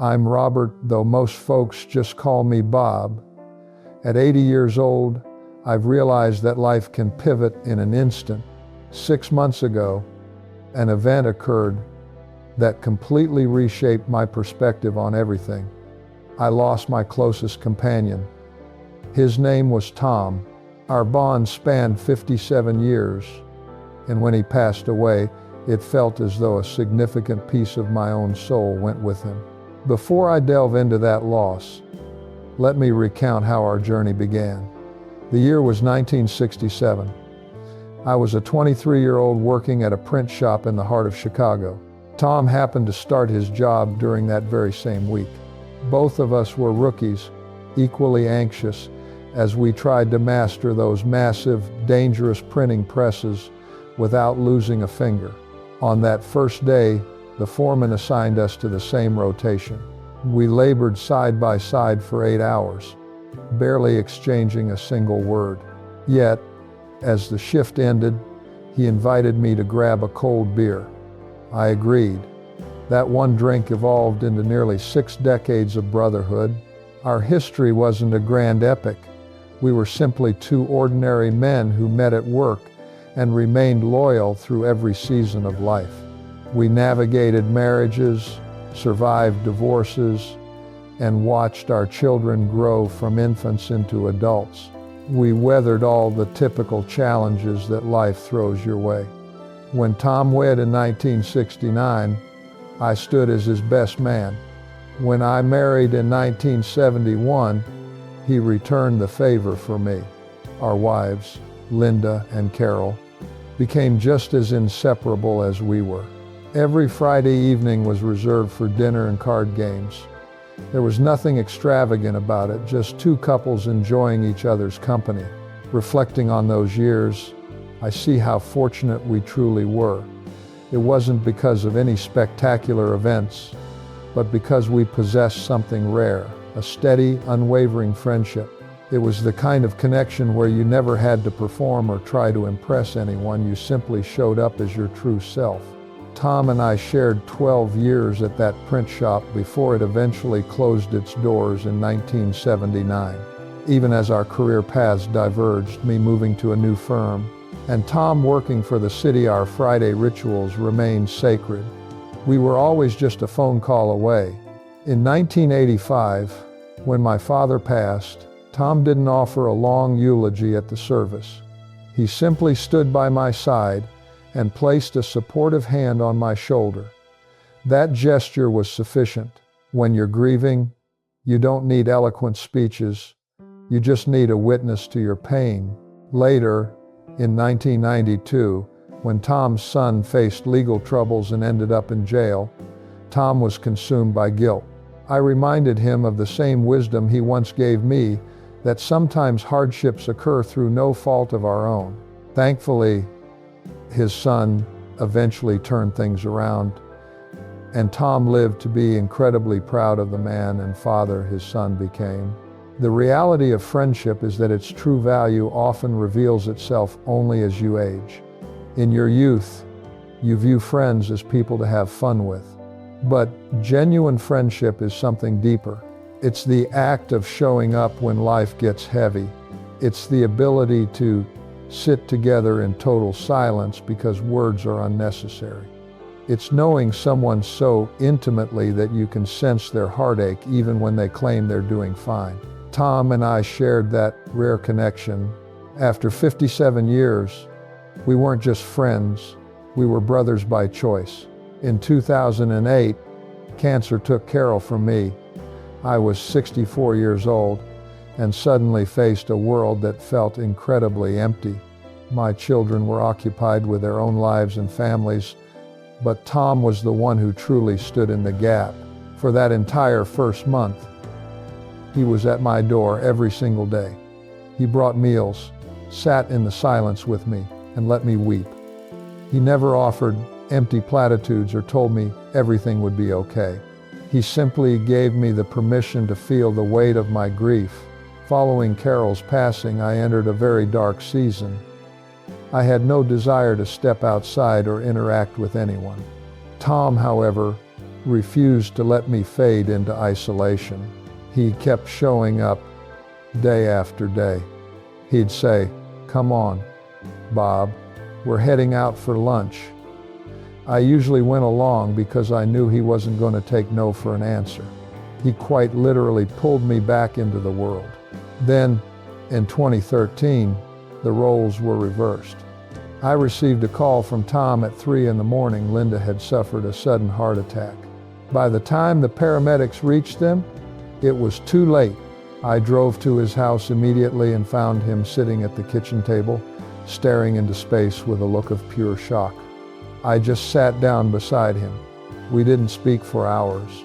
I'm Robert, though most folks just call me Bob. At 80 years old, I've realized that life can pivot in an instant. 6 months ago, an event occurred that completely reshaped my perspective on everything. I lost my closest companion. His name was Tom. Our bond spanned 57 years, and when he passed away, it felt as though a significant piece of my own soul went with him. Before I delve into that loss, let me recount how our journey began. The year was 1967. I was a 23-year-old working at a print shop in the heart of Chicago. Tom happened to start his job during that very same week. Both of us were rookies, equally anxious, as we tried to master those massive, dangerous printing presses without losing a finger. On that first day, the foreman assigned us to the same rotation. We labored side by side for 8 hours, barely exchanging a single word. Yet, as the shift ended, he invited me to grab a cold beer. I agreed. That one drink evolved into nearly 6 decades of brotherhood. Our history wasn't a grand epic. We were simply two ordinary men who met at work and remained loyal through every season of life. We navigated marriages, survived divorces, and watched our children grow from infants into adults. We weathered all the typical challenges that life throws your way. When Tom wed in 1969, I stood as his best man. When I married in 1971, he returned the favor for me. Our wives, Linda and Carol, became just as inseparable as we were. Every Friday evening was reserved for dinner and card games. There was nothing extravagant about it, just two couples enjoying each other's company. Reflecting on those years, I see how fortunate we truly were. It wasn't because of any spectacular events, but because we possessed something rare, a steady, unwavering friendship. It was the kind of connection where you never had to perform or try to impress anyone, you simply showed up as your true self. Tom and I shared 12 years at that print shop before it eventually closed its doors in 1979. Even as our career paths diverged, me moving to a new firm, and Tom working for the city, our Friday rituals remained sacred. We were always just a phone call away. In 1985, when my father passed, Tom didn't offer a long eulogy at the service. He simply stood by my side and placed a supportive hand on my shoulder. That gesture was sufficient. When you're grieving, you don't need eloquent speeches. You just need a witness to your pain. Later, in 1992, when Tom's son faced legal troubles and ended up in jail, Tom was consumed by guilt. I reminded him of the same wisdom he once gave me, that sometimes hardships occur through no fault of our own. Thankfully, his son eventually turned things around, and Tom lived to be incredibly proud of the man and father his son became. The reality of friendship is that its true value often reveals itself only as you age. In your youth, you view friends as people to have fun with. But genuine friendship is something deeper. It's the act of showing up when life gets heavy. It's the ability to sit together in total silence because words are unnecessary. It's knowing someone so intimately that you can sense their heartache even when they claim they're doing fine. Tom and I shared that rare connection. After 57 years, we weren't just friends, we were brothers by choice. In 2008, cancer took Carol from me. I was 64 years old and suddenly faced a world that felt incredibly empty. My children were occupied with their own lives and families, but Tom was the one who truly stood in the gap. For that entire first month, he was at my door every single day. He brought meals, sat in the silence with me, and let me weep. He never offered empty platitudes or told me everything would be okay. He simply gave me the permission to feel the weight of my grief. Following Carol's passing, I entered a very dark season. I had no desire to step outside or interact with anyone. Tom, however, refused to let me fade into isolation. He kept showing up day after day. He'd say, "Come on, Bob, we're heading out for lunch." I usually went along because I knew he wasn't going to take no for an answer. He quite literally pulled me back into the world. Then, in 2013, the roles were reversed. I received a call from Tom at 3 in the morning. Linda had suffered a sudden heart attack. By the time the paramedics reached them, it was too late. I drove to his house immediately and found him sitting at the kitchen table, staring into space with a look of pure shock. I just sat down beside him. We didn't speak for hours.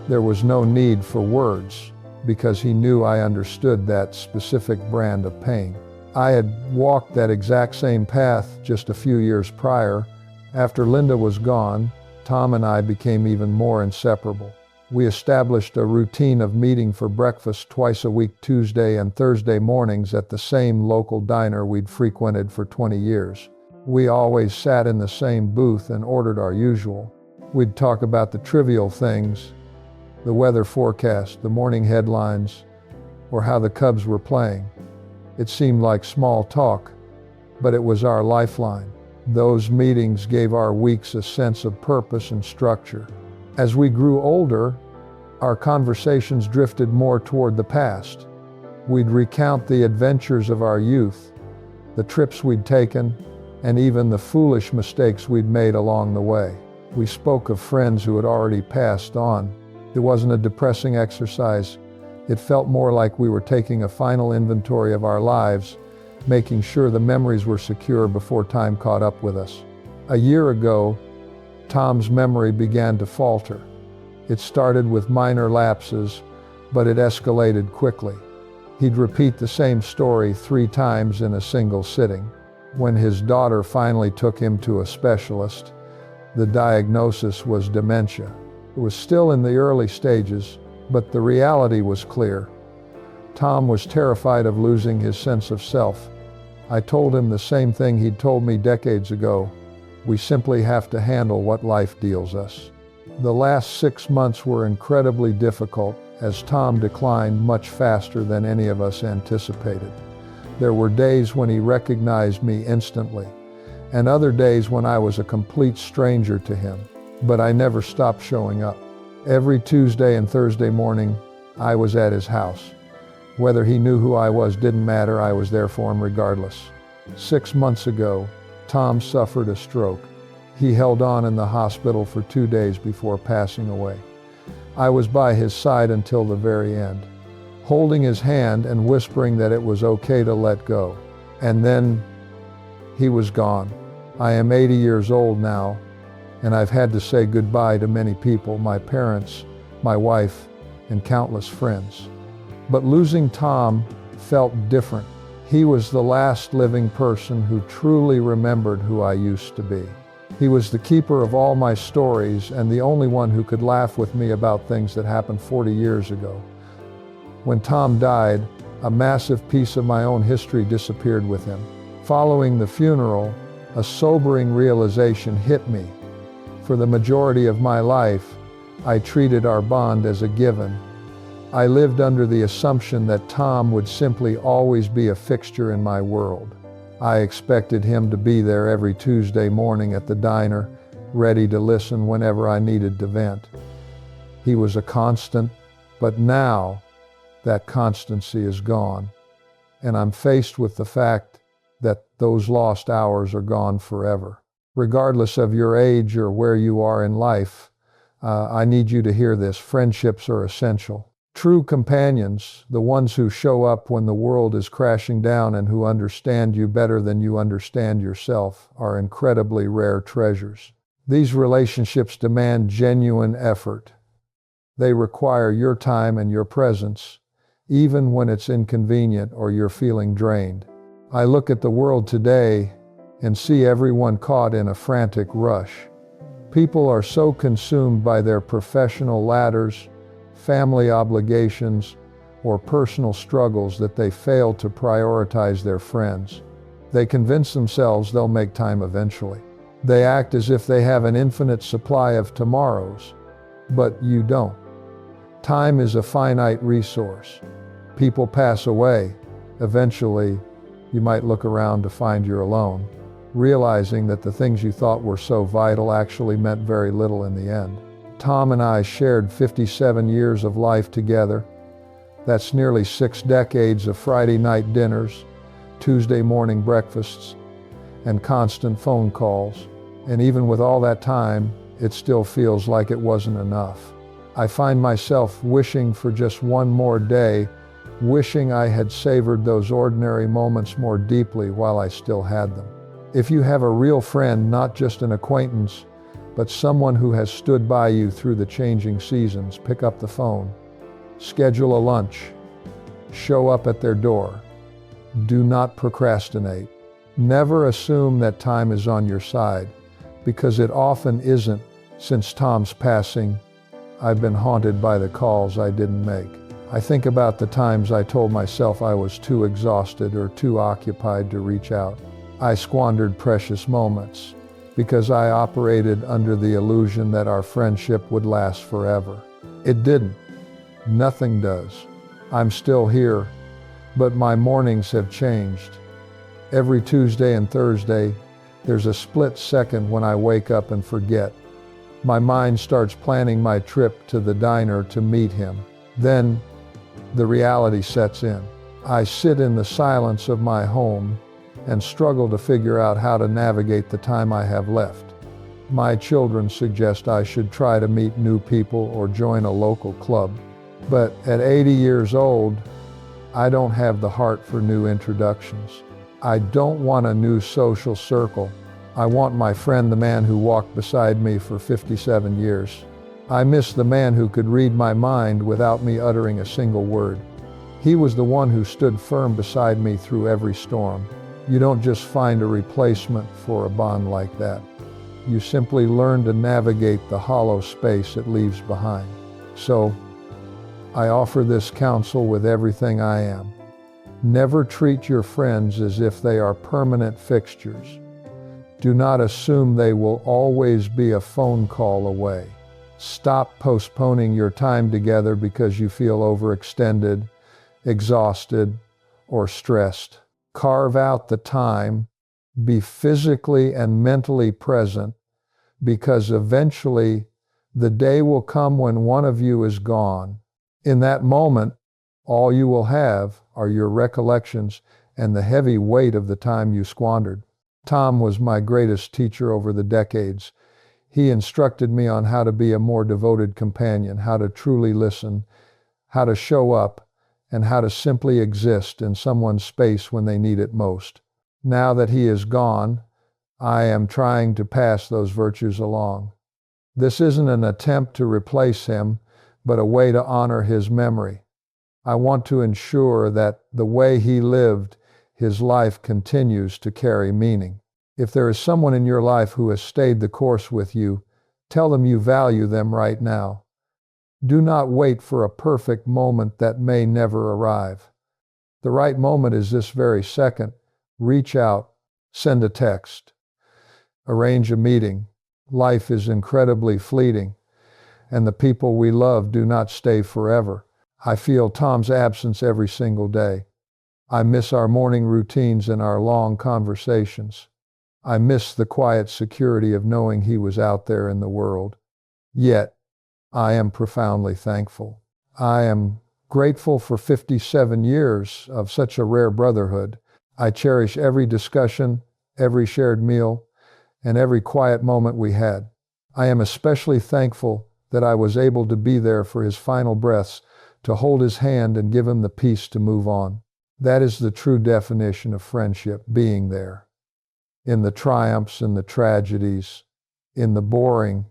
There was no need for words, because he knew I understood that specific brand of pain. I had walked that exact same path just a few years prior. After Linda was gone, Tom and I became even more inseparable. We established a routine of meeting for breakfast twice a week, Tuesday and Thursday mornings at the same local diner we'd frequented for 20 years. We always sat in the same booth and ordered our usual. We'd talk about the trivial things, the weather forecast, the morning headlines, or how the Cubs were playing. It seemed like small talk, but it was our lifeline. Those meetings gave our weeks a sense of purpose and structure. As we grew older, our conversations drifted more toward the past. We'd recount the adventures of our youth, the trips we'd taken, and even the foolish mistakes we'd made along the way. We spoke of friends who had already passed on. It wasn't a depressing exercise. It felt more like we were taking a final inventory of our lives, making sure the memories were secure before time caught up with us. A year ago, Tom's memory began to falter. It started with minor lapses, but it escalated quickly. He'd repeat the same story 3 times in a single sitting. When his daughter finally took him to a specialist, the diagnosis was dementia. It was still in the early stages, but the reality was clear. Tom was terrified of losing his sense of self. I told him the same thing he'd told me decades ago. We simply have to handle what life deals us. The last 6 months were incredibly difficult as Tom declined much faster than any of us anticipated. There were days when he recognized me instantly, and other days when I was a complete stranger to him, but I never stopped showing up. Every Tuesday and Thursday morning, I was at his house. Whether he knew who I was didn't matter, I was there for him regardless. 6 months ago, Tom suffered a stroke. He held on in the hospital for 2 days before passing away. I was by his side until the very end, holding his hand and whispering that it was okay to let go. And then he was gone. I am 80 years old now, and I've had to say goodbye to many people, my parents, my wife, and countless friends. But losing Tom felt different. He was the last living person who truly remembered who I used to be. He was the keeper of all my stories and the only one who could laugh with me about things that happened 40 years ago. When Tom died, a massive piece of my own history disappeared with him. Following the funeral, a sobering realization hit me. For the majority of my life, I treated our bond as a given. I lived under the assumption that Tom would simply always be a fixture in my world. I expected him to be there every Tuesday morning at the diner, ready to listen whenever I needed to vent. He was a constant, but now that constancy is gone, and I'm faced with the fact that those lost hours are gone forever. Regardless of your age or where you are in life, I need you to hear this. Friendships are essential. True companions, the ones who show up when the world is crashing down and who understand you better than you understand yourself, are incredibly rare treasures. These relationships demand genuine effort. They require your time and your presence, even when it's inconvenient or you're feeling drained. I look at the world today and see everyone caught in a frantic rush. People are so consumed by their professional ladders, family obligations, or personal struggles that they fail to prioritize their friends. They convince themselves they'll make time eventually. They act as if they have an infinite supply of tomorrows, but you don't. Time is a finite resource. People pass away. Eventually, you might look around to find you're alone, realizing that the things you thought were so vital actually meant very little in the end. Tom and I shared 57 years of life together. That's nearly 6 decades of Friday night dinners, Tuesday morning breakfasts, and constant phone calls. And even with all that time, it still feels like it wasn't enough. I find myself wishing for just one more day, wishing I had savored those ordinary moments more deeply while I still had them. If you have a real friend, not just an acquaintance, but someone who has stood by you through the changing seasons, pick up the phone. Schedule a lunch. Show up at their door. Do not procrastinate. Never assume that time is on your side, because it often isn't. Since Tom's passing, I've been haunted by the calls I didn't make. I think about the times I told myself I was too exhausted or too occupied to reach out. I squandered precious moments because I operated under the illusion that our friendship would last forever. It didn't. Nothing does. I'm still here, but my mornings have changed. Every Tuesday and Thursday, there's a split second when I wake up and forget. My mind starts planning my trip to the diner to meet him. Then, the reality sets in. I sit in the silence of my home and struggle to figure out how to navigate the time I have left. My children suggest I should try to meet new people or join a local club. But at 80 years old, I don't have the heart for new introductions. I don't want a new social circle. I want my friend, the man who walked beside me for 57 years. I miss the man who could read my mind without me uttering a single word. He was the one who stood firm beside me through every storm. You don't just find a replacement for a bond like that. You simply learn to navigate the hollow space it leaves behind. So, I offer this counsel with everything I am. Never treat your friends as if they are permanent fixtures. Do not assume they will always be a phone call away. Stop postponing your time together because you feel overextended, exhausted, or stressed. Carve out the time, be physically and mentally present, because eventually the day will come when one of you is gone. In that moment, all you will have are your recollections and the heavy weight of the time you squandered. Tom was my greatest teacher over the decades. He instructed me on how to be a more devoted companion, how to truly listen, how to show up, and how to simply exist in someone's space when they need it most. Now that he is gone, I am trying to pass those virtues along. This isn't an attempt to replace him, but a way to honor his memory. I want to ensure that the way he lived, his life continues to carry meaning. If there is someone in your life who has stayed the course with you, tell them you value them right now. Do not wait for a perfect moment that may never arrive. The right moment is this very second. Reach out, send a text, arrange a meeting. Life is incredibly fleeting, and the people we love do not stay forever. I feel Tom's absence every single day. I miss our morning routines and our long conversations. I miss the quiet security of knowing he was out there in the world. Yet, I am profoundly thankful. I am grateful for 57 years of such a rare brotherhood. I cherish every discussion, every shared meal, and every quiet moment we had. I am especially thankful that I was able to be there for his final breaths, to hold his hand and give him the peace to move on. That is the true definition of friendship, being there. In the triumphs and the tragedies, in the boring,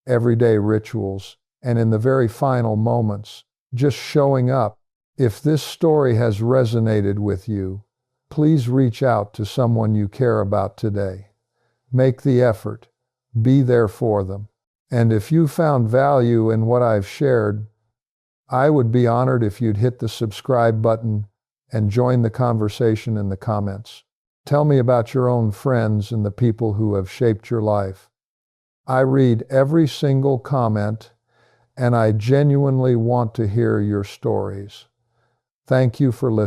everyday rituals, and in the very final moments, just showing up. If this story has resonated with you, please reach out to someone you care about today. Make the effort. Be there for them. And if you found value in what I've shared, I would be honored if you'd hit the subscribe button and join the conversation in the comments. Tell me about your own friends and the people who have shaped your life. I read every single comment, and I genuinely want to hear your stories. Thank you for listening.